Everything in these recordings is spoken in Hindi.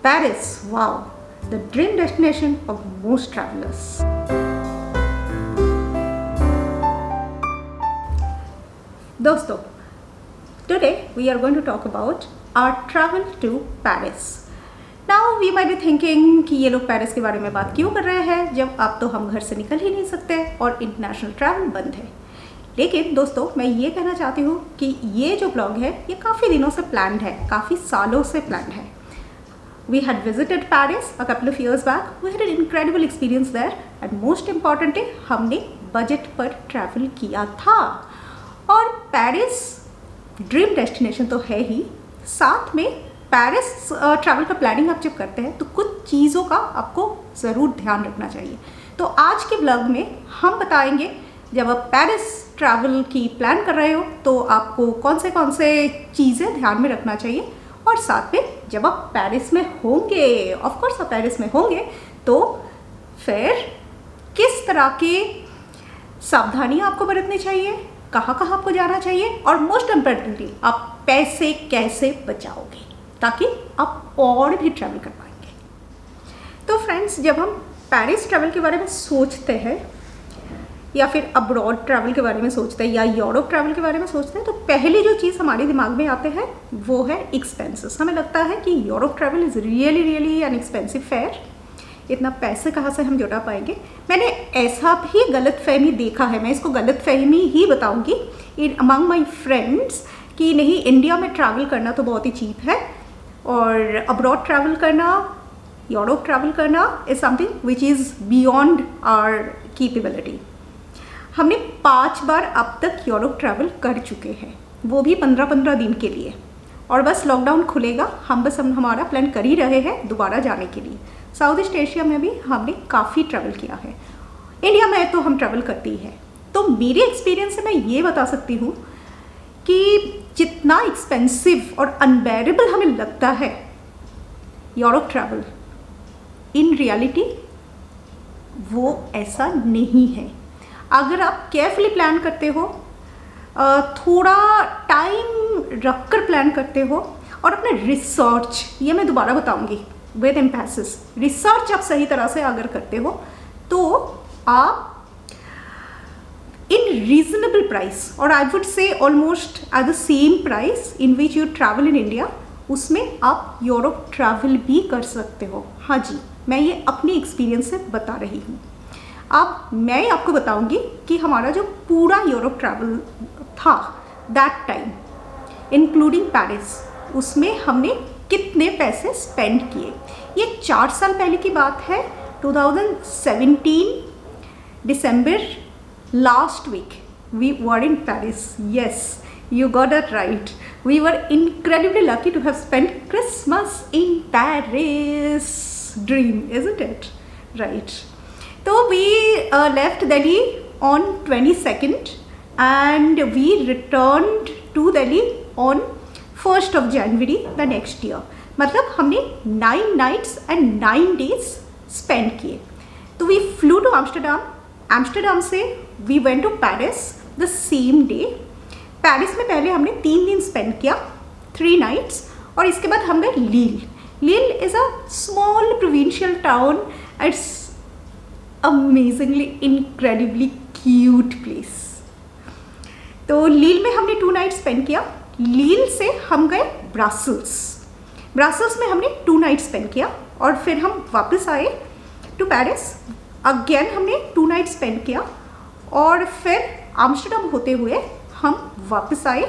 Paris, wow, the dream destination of most travelers. दोस्तों, today we are going to talk about our travel to Paris. Now we might be thinking कि ये लोग पेरिस के बारे में बात क्यों कर रहे हैं जब अब तो हम घर से निकल ही नहीं सकते और इंटरनेशनल ट्रैवल बंद है। लेकिन दोस्तों, मैं ये कहना चाहती हूँ कि ये जो ब्लॉग है ये काफ़ी दिनों से प्लान्ड है, काफ़ी सालों से प्लान्ड है। We had visited Paris a couple of years back. We had an incredible experience there, and most importantly, हमने बजट पर ट्रैवल किया था। और पेरिस ड्रीम डेस्टिनेशन तो है ही, साथ में पेरिस ट्रैवल का प्लानिंग आप जब करते हैं तो कुछ चीज़ों का आपको ज़रूर ध्यान रखना चाहिए। तो आज के ब्लॉग में हम बताएंगे जब आप पेरिस ट्रैवल की प्लान कर रहे हो तो आपको कौन से चीज़ें ध्यान में रखना चाहिए, और साथ में जब आप पेरिस में होंगे, ऑफ कोर्स आप पेरिस में होंगे, तो फिर किस तरह की सावधानियां आपको बरतनी चाहिए, कहाँ आपको जाना चाहिए, और मोस्ट इम्पोर्टेंटली आप पैसे कैसे बचाओगे ताकि आप और भी ट्रैवल कर पाएंगे। तो फ्रेंड्स, जब हम पेरिस ट्रैवल के बारे में सोचते हैं या फिर अब्रॉड ट्रैवल के बारे में सोचते हैं या यूरोप ट्रैवल के बारे में सोचते हैं तो पहली जो चीज़ हमारे दिमाग में आते हैं वो है एक्सपेंसेस। हमें लगता है कि Europe travel is really an expensive fair, इतना पैसे कहाँ से हम जुटा पाएंगे। मैंने ऐसा भी गलतफहमी देखा है, मैं इसको गलतफहमी ही बताऊंगी इन अमंग माई फ्रेंड्स कि नहीं, इंडिया में ट्रैवल करना तो बहुत ही चीप है और अब्रॉड ट्रैवल करना, यूरोप ट्रैवल करना is something which is beyond our capability. हमने 5 बार अब तक यूरोप ट्रैवल कर चुके हैं, वो भी 15-15 दिन के लिए, और बस लॉकडाउन खुलेगा हम हमारा प्लान कर ही रहे हैं दोबारा जाने के लिए। साउथ ईस्ट एशिया में भी हमने काफ़ी ट्रैवल किया है, इंडिया में तो हम ट्रैवल करते ही हैं। तो मेरे एक्सपीरियंस से मैं ये बता सकती हूँ कि जितना एक्सपेंसिव और अनबेरेबल हमें लगता है यूरोप ट्रैवल, इन रियलिटी वो ऐसा नहीं है। अगर आप केयरफुली प्लान करते हो, थोड़ा टाइम रखकर प्लान करते हो और अपने रिसर्च, ये मैं दोबारा बताऊंगी विद एम्फेसिस, रिसर्च आप सही तरह से अगर करते हो तो आप इन रीजनेबल प्राइस, और I would say almost at the same price in which you travel in India, उसमें आप यूरोप ट्रैवल भी कर सकते हो। हाँ जी, मैं ये अपनी एक्सपीरियंस से बता रही हूँ। अब मैं आपको बताऊंगी कि हमारा जो पूरा यूरोप ट्रैवल था दैट टाइम इंक्लूडिंग पेरिस, उसमें हमने कितने पैसे स्पेंड किए। ये 4 साल पहले की बात है, 2017 दिसंबर, last week we were in Paris. Yes, you got it right. We were incredibly lucky to have spent Christmas in Paris. Dream, isn't it? Right. So we left Delhi on 22nd and we returned to Delhi on 1st of January the next year. मतलब हमने 9 nights and 9 days spend किए। तो we flew to Amsterdam. Amsterdam से we went to Paris the same day. Paris में पहले हमने 3 दिन स्पेंड किया, 3 नाइट्स, और इसके बाद हम गए Lille. Lille is a small provincial town, it's amazingly incredibly cute place. तो लील में हमने 2 नाइट स्पेंड किया। लील से हम गए ब्रसल्स। ब्रसल्स में हमने 2 नाइट स्पेंड किया और फिर हम वापस आए टू पेरिस। अगेन हमने 2 नाइट स्पेंड किया और फिर आम्स्टरडम होते हुए हम वापस आए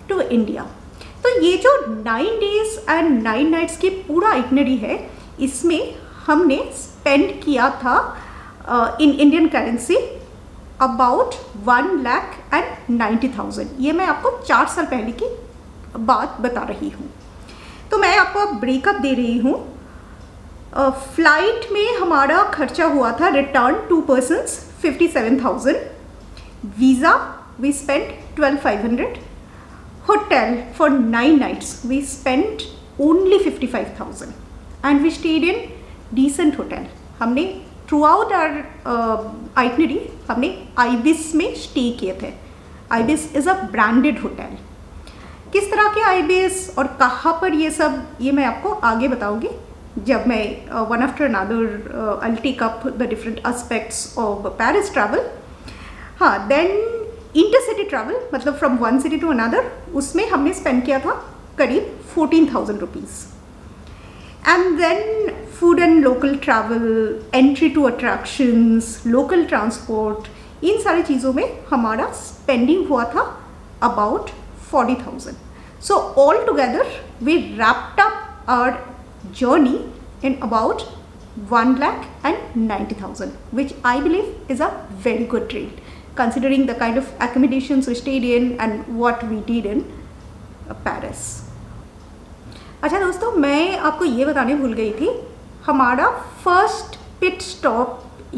टू इंडिया। तो ये जो 9 डेज एंड 9 नाइट्स की पूरा आइटनरी है, इसमें हमने स्पेंड किया था इन इंडियन करेंसी अबाउट 1,90,000। ये मैं आपको 4 साल पहले की बात बता रही हूँ। तो मैं आपको ब्रेकअप दे रही हूँ। फ्लाइट में हमारा खर्चा हुआ था return 2 persons 57,000, visa we spent 12,500, hotel for 9 nights we spent only 55,000 and we stayed in decent hotel. हमने throughout our itinerary हमने आइबिस में स्टे किए थे। Ibis is a branded hotel. किस तरह के आइबिस और कहाँ पर ये सब, ये मैं आपको आगे बताऊंगी। जब मैं one after another I take up the different aspects of Paris travel. हाँ, देन इंटरसिटी ट्रैवल मतलब from one city to another, उसमें हमने स्पेंड किया था करीब 14,000 rupees. And then food and local travel, entry to attractions, local transport, इन सारी चीज़ों में हमारा स्पेंडिंग हुआ था about 40,000. So all together we wrapped up our journey in about 1,90,000, which I believe is a very good treat considering the kind of accommodations we stayed in and what we did in Paris. अच्छा दोस्तों, मैं आपको ये बताने भूल गई थी, हमारा फर्स्ट पिट स्टॉप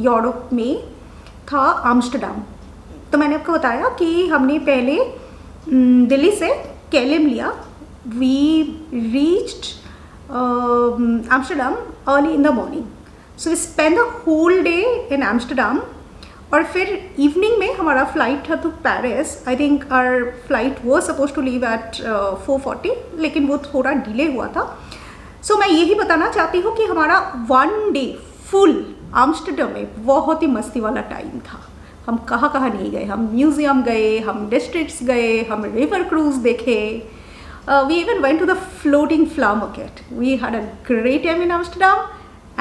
यूरोप में था आम्स्टरडम. तो मैंने आपको बताया कि हमने पहले दिल्ली से केलम लिया. We reached Amsterdam early in the morning. So we spent the whole day in Amsterdam. और फिर इवनिंग में हमारा फ्लाइट था to Paris. I think our flight वो सपोज टू लीव एट 4:40, लेकिन वो थोड़ा डिले हुआ था. सो मैं यही बताना चाहती हूँ कि हमारा 1 डे फुल आम्स्टरडम में बहुत ही मस्ती वाला टाइम था. हम कहाँ कहाँ नहीं गए, हम म्यूज़ियम गए, हम डिस्ट्रिक्ट्स गए, हम रिवर क्रूज देखे. We even went to the floating flower market. We had a great time in Amsterdam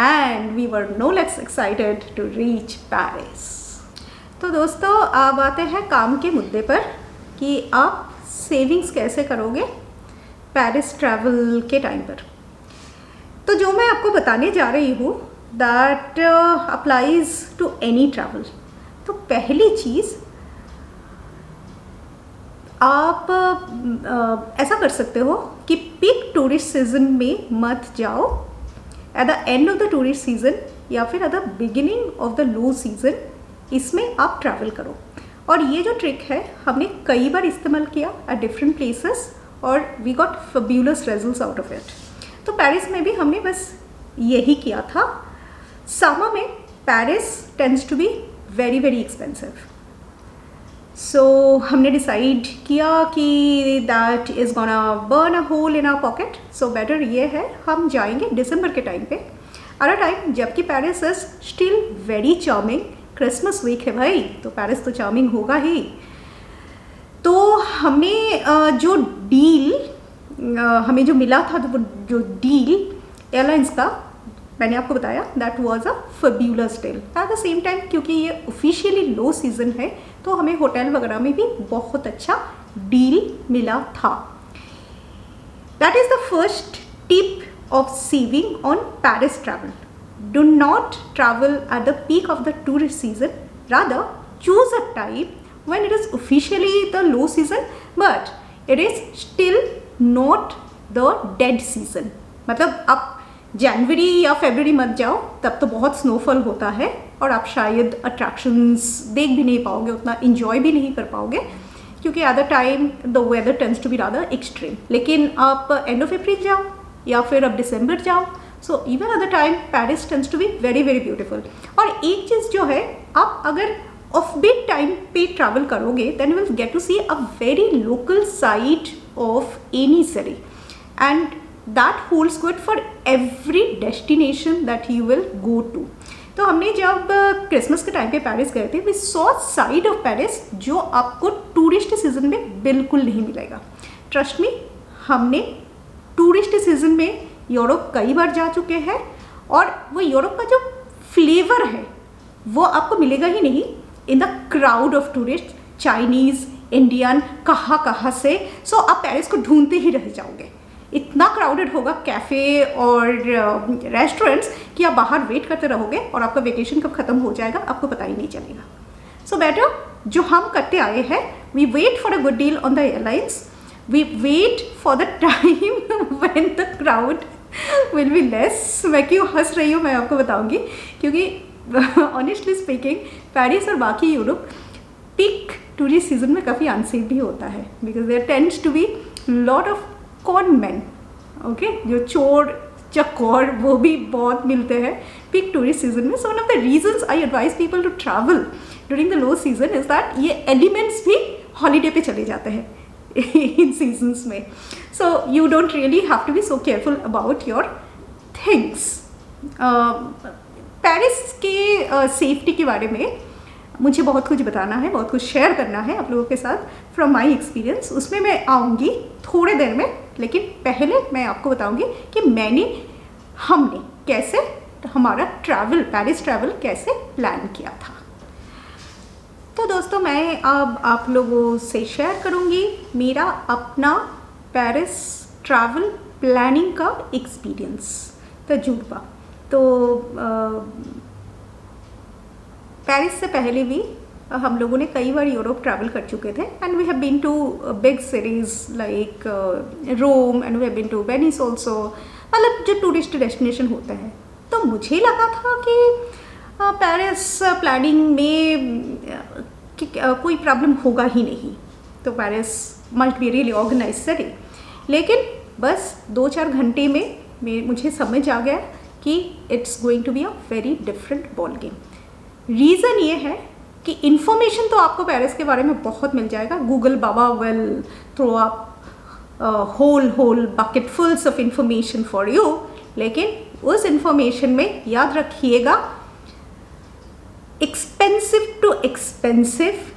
and we were no less excited to reach Paris. तो दोस्तों, अब आते हैं काम के मुद्दे पर कि आप सेविंग्स कैसे करोगे पेरिस ट्रैवल के टाइम पर. तो जो मैं आपको बताने जा रही हूँ that applies to any travel. तो पहली चीज़, आप ऐसा कर सकते हो कि पीक टूरिस्ट सीजन में मत जाओ. At the end of the tourist season या फिर at the beginning of the low season, इसमें आप ट्रैवल करो. और ये जो ट्रिक है हमने कई बार इस्तेमाल किया एट डिफरेंट प्लेसेस और we got fabulous results out of it. तो पेरिस में भी हमने बस यही किया था. समर में Paris tends to be very very expensive. So हमने डिसाइड किया कि that is gonna burn a hole in our pocket. So better ये है हम जाएंगे दिसंबर के टाइम पे, अ टाइम जबकि Paris is still very charming. Christmas week है भाई, तो पेरिस तो चार्मिंग होगा ही. तो हमने जो डील हमें जो मिला था, जो डील एयरलाइंस का मैंने आपको बताया, that was a fabulous deal. At the same time क्योंकि ये ऑफिशियली लो सीजन है तो हमें होटल वगैरह में भी बहुत अच्छा डील मिला था. That is the first tip of saving on Paris travel. Do not travel at the peak of the tourist season. Rather choose a time when it is officially the low season but it is still not the dead season. मतलब आप जनवरी या फरवरी मत जाओ, तब तो बहुत स्नोफॉल होता है और आप शायद अट्रैक्शंस देख भी नहीं पाओगे, उतना इंजॉय भी नहीं कर पाओगे क्योंकि at the time the weather tends to be rather extreme. लेकिन आप एंड ऑफ अप्रैल जाओ या फिर आप दिसंबर जाओ, so even at the time Paris tends to be very very beautiful. और एक चीज़ जो है, आप अगर ऑफ बीट टाइम पे ट्रैवल करोगे then you will get to see a very local side of any city and that holds good for every destination that you will go to. तो हमने जब क्रिसमस के टाइम पे पेरिस गए थे, we saw side of Paris जो आपको टूरिस्ट सीजन में बिल्कुल नहीं मिलेगा. ट्रस्ट मी, हमने टूरिस्ट सीजन में यूरोप कई बार जा चुके हैं और वो यूरोप का जो फ्लेवर है वो आपको मिलेगा ही नहीं in the crowd of tourist, Chinese, Indian, कहाँ कहाँ से. सो आप पेरिस को ढूंढते ही रह जाओगे. इतना क्राउडेड होगा कैफ़े और रेस्टोरेंट्स कि आप बाहर वेट करते रहोगे और आपका वेकेशन कब ख़त्म हो जाएगा आपको पता ही नहीं चलेगा. सो बेटर जो हम करते आए हैं, we wait for a good deal on the airlines. We wait for the time when the crowd will be less. मैं क्यों हंस रही हूँ मैं आपको बताऊँगी, क्योंकि ऑनेस्टली स्पीकिंग पेरिस और बाकी यूरोप पीक टूरिस्ट सीजन में काफ़ी अनसेफ भी होता है because there tends to be lot of con man. Okay, जो चोर चकोर वो भी बहुत मिलते हैं पीक टूरिस्ट सीजन में. So one of the reasons I advise people to travel during the low season is that ये एलिमेंट्स भी हॉलीडे पे चले जाते हैं इन सीजन्स में. So you don't really have to be so careful about your things. Paris के सेफ्टी के बारे में मुझे बहुत कुछ बताना है, बहुत कुछ शेयर करना है आप लोगों के साथ फ्रॉम माय एक्सपीरियंस। उसमें मैं आऊँगी थोड़े देर में, लेकिन पहले मैं आपको बताऊँगी कि हमने कैसे हमारा पेरिस ट्रैवल कैसे प्लान किया था। तो दोस्तों, मैं अब आप लोगों से शेयर करूँगी मेरा अपना पेरिस ट्रैवल प्लानिंग का एक्सपीरियंस, तजुर्बा। तो पेरिस से पहले भी हम लोगों ने कई बार यूरोप ट्रैवल कर चुके थे, and we have been to big cities like Rome, and we have been to Venice also, मतलब जो टूरिस्ट डेस्टिनेशन होते हैं। तो मुझे लगा था कि पेरिस प्लानिंग में कोई प्रॉब्लम होगा ही नहीं, तो Paris must be really organise city. लेकिन बस 2-4 घंटे में मुझे समझ आ गया कि it's going to be a very different ball game. Reason ये है कि इन्फॉर्मेशन तो आपको पेरिस के बारे में बहुत मिल जाएगा। गूगल बाबा will throw up whole bucket fulls of information for you, लेकिन उस इंफॉर्मेशन में याद रखिएगा एक्सपेंसिव टू एक्सपेंसिव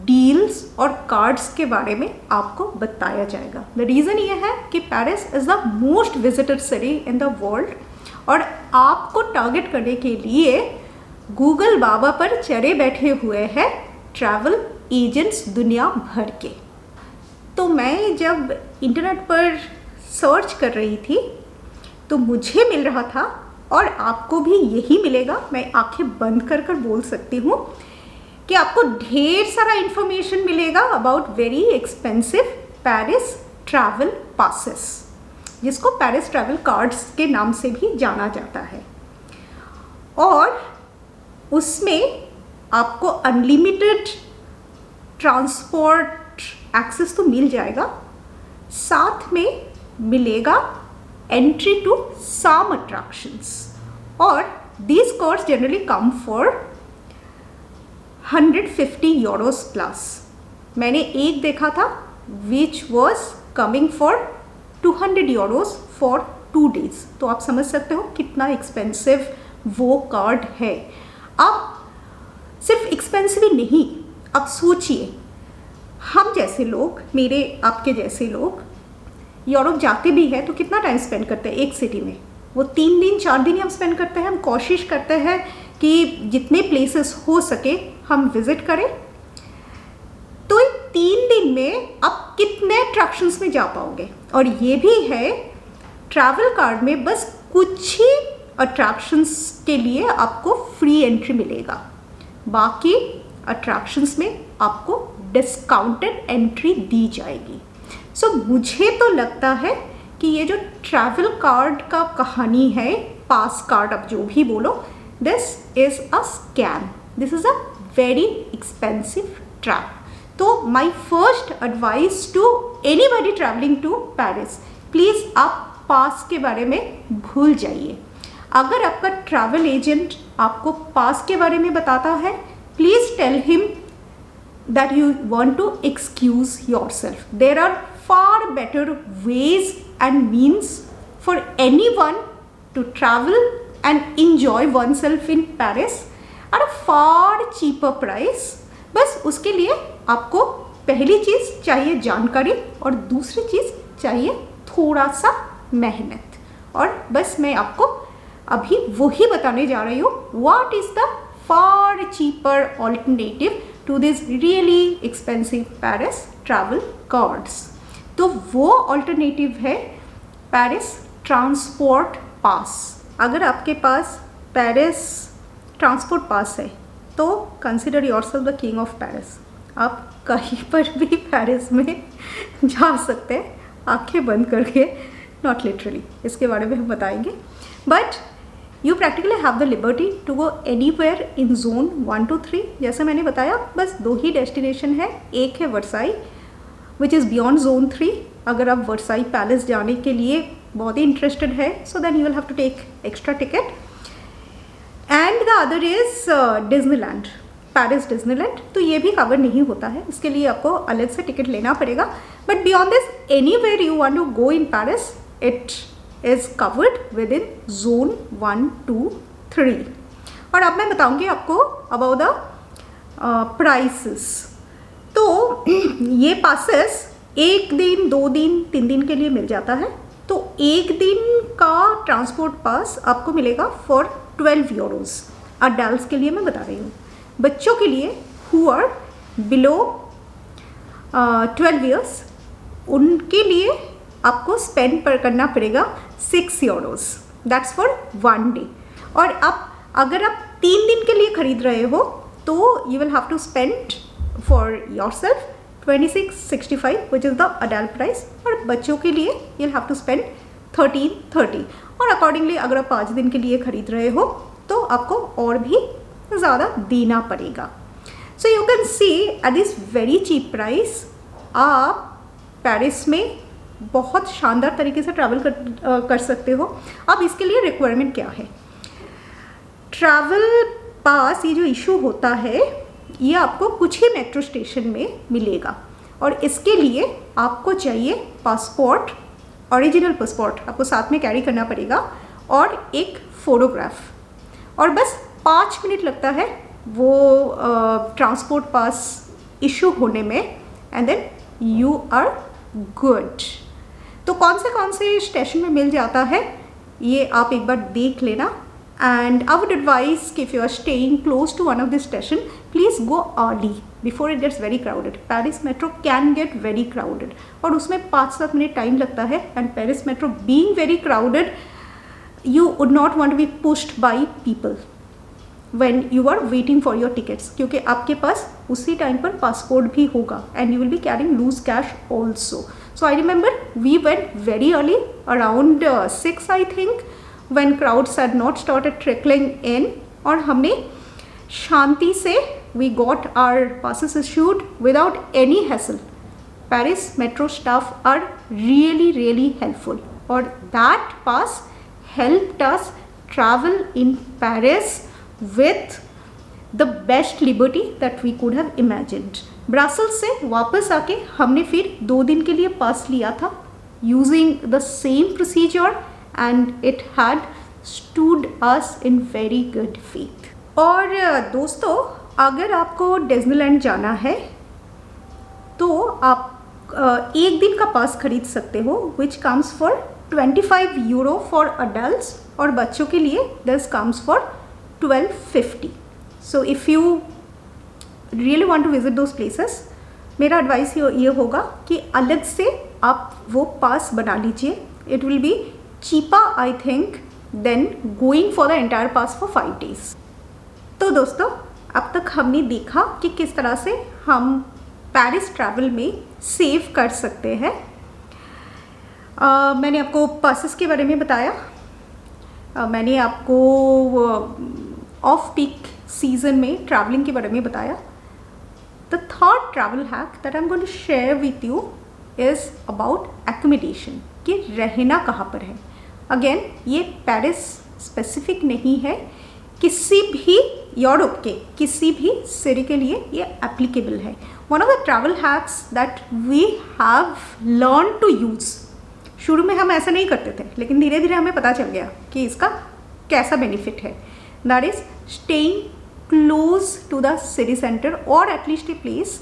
डील्स और कार्ड्स के बारे में आपको बताया जाएगा। द रीज़न ये है कि Paris is the most visited city in the world, और आपको टारगेट करने के लिए गूगल बाबा पर चढ़े बैठे हुए हैं ट्रैवल एजेंट्स दुनिया भर के। तो मैं जब इंटरनेट पर सर्च कर रही थी तो मुझे मिल रहा था, और आपको भी यही मिलेगा, मैं आंखें बंद कर बोल सकती हूँ कि आपको ढेर सारा इंफॉर्मेशन मिलेगा about very expensive Paris travel passes, जिसको पेरिस ट्रैवल कार्ड्स के नाम से भी जाना जाता है। और उसमें आपको अनलिमिटेड ट्रांसपोर्ट एक्सेस तो मिल जाएगा, साथ में मिलेगा एंट्री टू सम अट्रैक्शंस, और these cards generally come for 150 Euros plus. मैंने एक देखा था which was coming for 200 Euros for 2 days। तो आप समझ सकते हो कितना एक्सपेंसिव वो कार्ड है। अब सिर्फ एक्सपेंसिव ही नहीं, अब सोचिए हम जैसे लोग, मेरे आपके जैसे लोग यूरोप जाते भी हैं तो कितना टाइम स्पेंड करते हैं एक सिटी में? वो 3 दिन 4 दिन ही हम स्पेंड करते हैं। हम कोशिश करते हैं कि जितने प्लेसेस हो सके हम विजिट करें। तो 3 दिन में आप कितने अट्रैक्शंस में जा पाओगे? और ये भी है ट्रैवल कार्ड में बस कुछ ही अट्रैक्शंस के लिए आपको फ्री एंट्री मिलेगा, बाकी अट्रैक्शंस में आपको डिस्काउंटेड एंट्री दी जाएगी। सो मुझे तो लगता है कि ये जो ट्रैवल कार्ड का कहानी है, पास कार्ड आप जो भी बोलो, this is a scam, this is a very expensive trap. तो my first advice to anybody travelling to Paris, please आप पास के बारे में भूल जाइए। अगर आपका ट्रैवल एजेंट आपको पास के बारे में बताता है, please tell him that you want to excuse yourself. There are far better ways and means for anyone to travel and enjoy oneself in Paris at a far cheaper price. बस उसके लिए आपको पहली चीज़ चाहिए जानकारी, और दूसरी चीज़ चाहिए थोड़ा सा मेहनत। और बस मैं आपको अभी वही बताने जा रही हूँ, what is the far cheaper alternative to this really expensive Paris travel cards। तो वो अल्टरनेटिव है पेरिस ट्रांसपोर्ट पास। अगर आपके पास पेरिस ट्रांसपोर्ट पास है तो consider yourself the king of Paris. आप कहीं पर भी पेरिस में जा सकते हैं आंखें बंद करके, नॉट लिटरली, इसके बारे में हम बताएंगे, but you practically have the liberty to go anywhere in zone 1 to 3। जैसे मैंने बताया, बस 2 ही डेस्टिनेशन है। एक है Versailles which is beyond zone 3। अगर आप वर्साई पैलेस जाने के लिए बहुत ही इंटरेस्टेड है, so then you will have to take extra ticket. And the other is Disneyland, Paris Disneyland. तो ये भी कवर नहीं होता है, इसके लिए आपको अलग से टिकट लेना पड़ेगा। But beyond this, anywhere you want to go in Paris, it is covered within zone 1, 2, 3। और अब मैं बताऊंगी आपको अबाउट द प्राइसेस। तो ये पासेस 1 दिन, 2 दिन, 3 दिन के लिए मिल जाता है। तो 1 दिन का ट्रांसपोर्ट पास आपको मिलेगा फॉर 12 यूरोज़। अडल्ट के लिए मैं बता रही हूँ। बच्चों के लिए हु आर बिलो 12 ईयर्स, उनके लिए आपको स्पेंड करना पड़ेगा 6 यूरोज़, दैट्स फॉर 1 डे। और अब अगर आप 3 दिन के लिए खरीद रहे हो तो you will have to spend for yourself 26.65 which is the adult price, और बच्चों के लिए you will have to spend 13.30। और अकॉर्डिंगली अगर आप 5 दिन के लिए खरीद रहे हो तो आपको और भी ज़्यादा देना पड़ेगा। So you can see at this very cheap price आप पेरिस में बहुत शानदार तरीके से ट्रैवल कर सकते हो। अब इसके लिए रिक्वायरमेंट क्या है? ट्रैवल पास ये जो इशू होता है ये आपको कुछ ही मेट्रो स्टेशन में मिलेगा, और इसके लिए आपको चाहिए पासपोर्ट, ओरिजिनल पासपोर्ट आपको साथ में कैरी करना पड़ेगा, और एक फ़ोटोग्राफ, और बस 5 मिनट लगता है वो ट्रांसपोर्ट पास इशू होने में, and then you are good. तो कौन से स्टेशन में मिल जाता है ये आप एक बार देख लेना। And I would advise if you are staying close to one of the station, please go early before it gets very crowded. Paris metro can get very crowded और उसमें 5-7 मिनट टाइम लगता है, and Paris metro being very crowded, you would not want to be pushed by people when you are waiting for your tickets, क्योंकि आपके पास उसी टाइम पर पासपोर्ट भी होगा and you will be carrying loose cash also. So I remember we went very early, around 6 I think, when crowds had not started trickling in, और हमने शांति से we got our passes issued without any hassle. Paris metro staff are really helpful, or that pass helped us travel in Paris with the best liberty that we could have imagined. Brussels से वापस आके हमने फिर 2 दिन के लिए पास लिया था using the same procedure, and it had stood us in very good faith. और दोस्तों, अगर आपको डिज्नीलैंड जाना है तो आप 1 दिन का पास खरीद सकते हो, which comes for 25 euro for adults, और बच्चों के लिए this comes for 12.50. So if you really want to visit those places, मेरा एडवाइस ये होगा कि अलग से आप वो पास बना लीजिए. It will be cheaper I think than going for the entire pass for 5 days. तो दोस्तों, अब तक हमने देखा कि किस तरह से हम पेरिस ट्रैवल में सेव कर सकते हैं. मैंने आपको पासेस के बारे में बताया, मैंने आपको ऑफ पीक सीजन में ट्रैवलिंग के बारे में बताया. The third travel hack that I'm going to share with you is about accommodation, कि रहना कहाँ पर है. अगेन ये पेरिस स्पेसिफिक नहीं है, किसी भी यूरोप के किसी भी सिटी के लिए ये एप्लीकेबल है. One of the travel hacks that we have learn to use. शुरू में हम ऐसा नहीं करते थे, लेकिन धीरे धीरे हमें पता चल गया कि इसका कैसा बेनिफिट है. That is staying close to the city center, or at least a place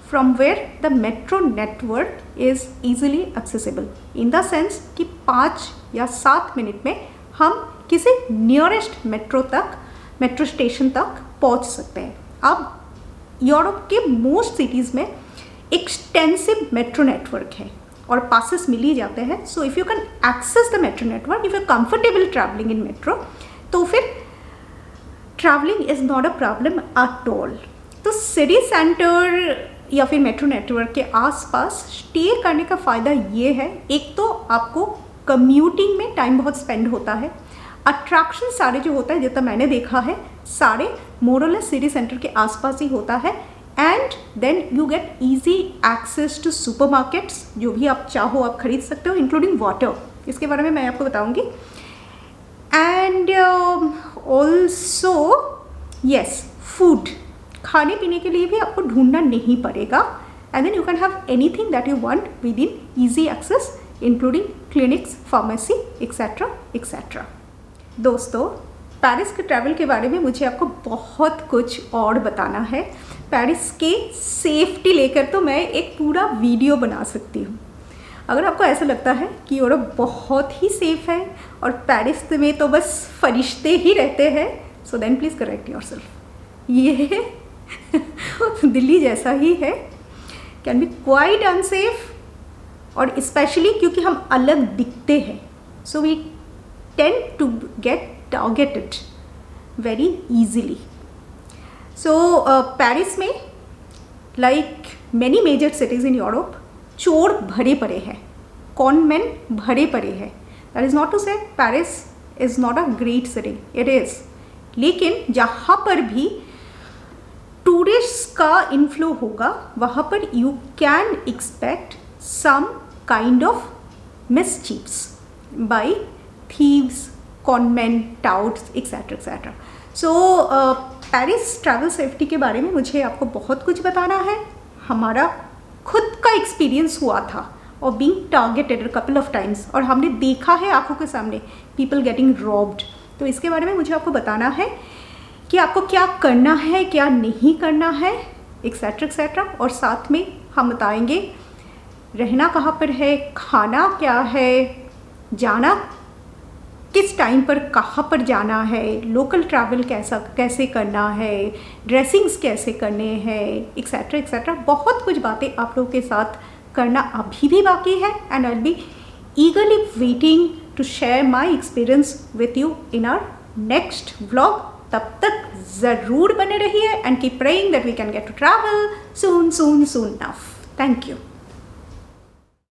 from where the metro network is easily accessible, in the sense कि 5 या 7 मिनट में हम किसी नियरेस्ट मेट्रो स्टेशन तक पहुंच सकते हैं. अब यूरोप के मोस्ट सिटीज़ में एक्सटेंसिव मेट्रो नेटवर्क है और पासेस मिल ही जाते हैं. So if you can access the metro network, if you comfortable travelling in metro, तो फिर travelling is not a problem at all. तो सिटी सेंटर या फिर मेट्रो नेटवर्क के आसपास स्टे करने का फ़ायदा ये है, एक तो आपको कम्यूटिंग में टाइम बहुत स्पेंड होता है. अट्रैक्शन सारे जो होता है, जितना मैंने देखा है, सारे मोरलेस सिटी सेंटर के आसपास ही होता है. And then you get easy access to supermarkets. जो भी आप चाहो आप खरीद सकते हो, इंक्लूडिंग वाटर. इसके बारे में मैं आपको बताऊँगी. एंड ऑल्सो यस, फूड, खाने पीने के लिए भी आपको ढूंढना नहीं पड़ेगा. And then you can have anything that you want within easy access including clinics, pharmacy etcetera etcetera. दोस्तों, पेरिस के ट्रैवल के बारे में मुझे आपको बहुत कुछ और बताना है। पेरिस के सेफ्टी लेकर तो मैं एक पूरा वीडियो बना सकती हूँ। अगर आपको ऐसा लगता है कि यूरोप बहुत ही सेफ़ है और पेरिस में तो बस फरिश्ते ही रहते हैं, so then please correct yourself. ये दिल्ली जैसा ही है, कैन बी क्वाइट अनसेफ, और स्पेशली क्योंकि हम अलग दिखते हैं, so we tend to get targeted very easily. So Paris में like many major cities in Europe चोर भरे पड़े हैं, कॉनमैन भरे पड़े हैं। That is not to say Paris is not a great city, it is, लेकिन जहाँ पर भी टूरिस्ट का इन्फ्लो होगा वहाँ पर you can expect some kind of मिसचीव्स by thieves, conman, touts etcetera etcetera. So Paris travel safety के बारे में मुझे आपको बहुत कुछ बताना है। हमारा खुद का एक्सपीरियंस हुआ था और being targeted couple of times, और हमने देखा है आंखों के सामने पीपल गेटिंग रॉब्ड। तो इसके बारे में मुझे आपको बताना है कि आपको क्या करना है, क्या नहीं करना है, एक्सेट्रा एक्सेट्रा। और साथ में हम बताएंगे रहना कहाँ पर है, खाना क्या है, जाना किस टाइम पर कहाँ पर जाना है, लोकल ट्रैवल कैसे करना है, ड्रेसिंग्स कैसे करने हैं, एक्सेट्रा एक्सेट्रा। बहुत कुछ बातें आप लोगों के साथ करना अभी भी बाकी है, and I will be eagerly waiting to share my experience with you in our next vlog. तब तक ज़रूर बने रहिए and keep praying that we can get to travel soon soon soon now. Thank you.